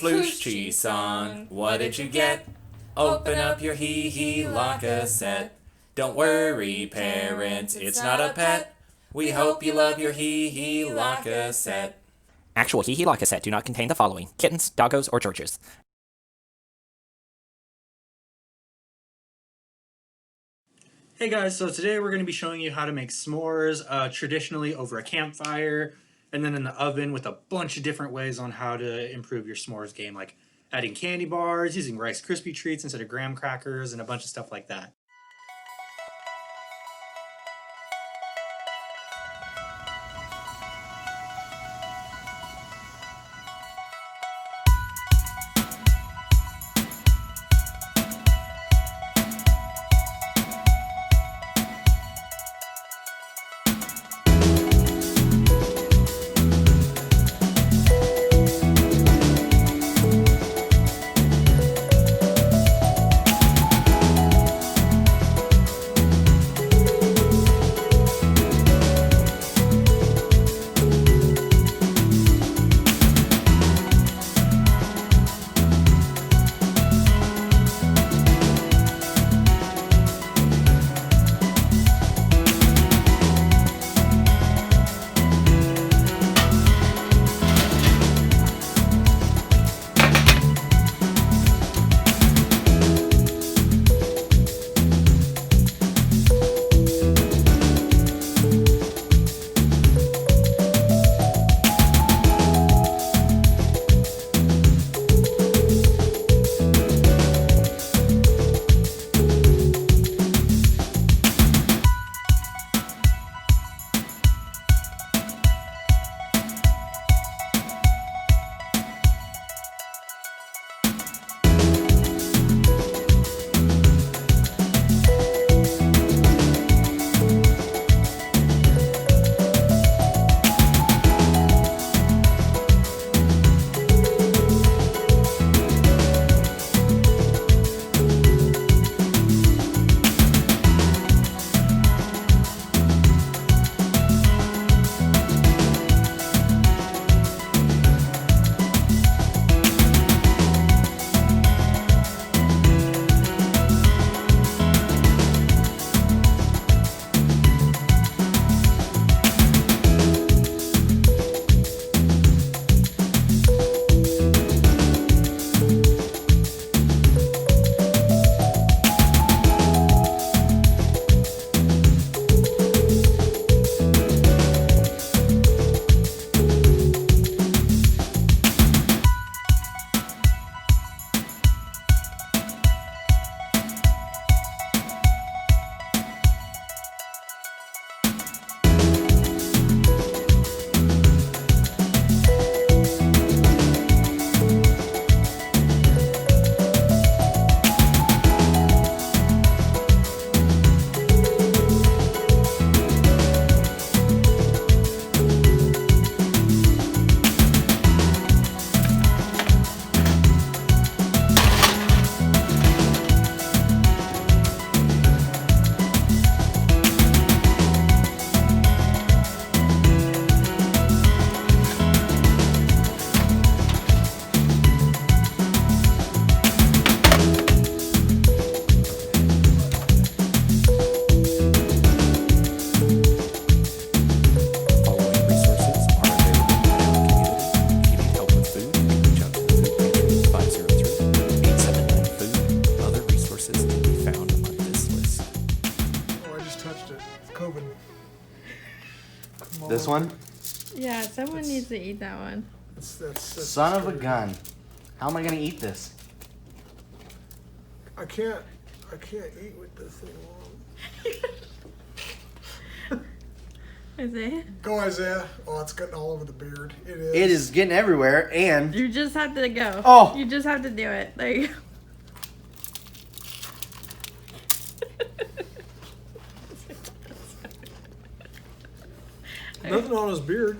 floosh cheese song. What did you get? Open up your hee-hee la cassette. Don't worry, parents, it's not a pet. We hope you love your hee-hee la cassette. Actual hee-hee la cassette do not contain the following: kittens, doggos, or churches. Hey guys, so today we're going to be showing you how to make s'mores traditionally over a campfire and then in the oven with a bunch of different ways on how to improve your s'mores game, like adding candy bars, using Rice Krispie treats instead of graham crackers, and a bunch of stuff like that. This one? Yeah, someone needs to eat that one. That's Son of a gun. How am I gonna eat this? I can't eat with this thing on. Isaiah? Go, Isaiah. Oh, it's getting all over the beard. It is. It is getting everywhere, and You just have to go. Oh. You just have to do it. There you go. Nothing on his beard.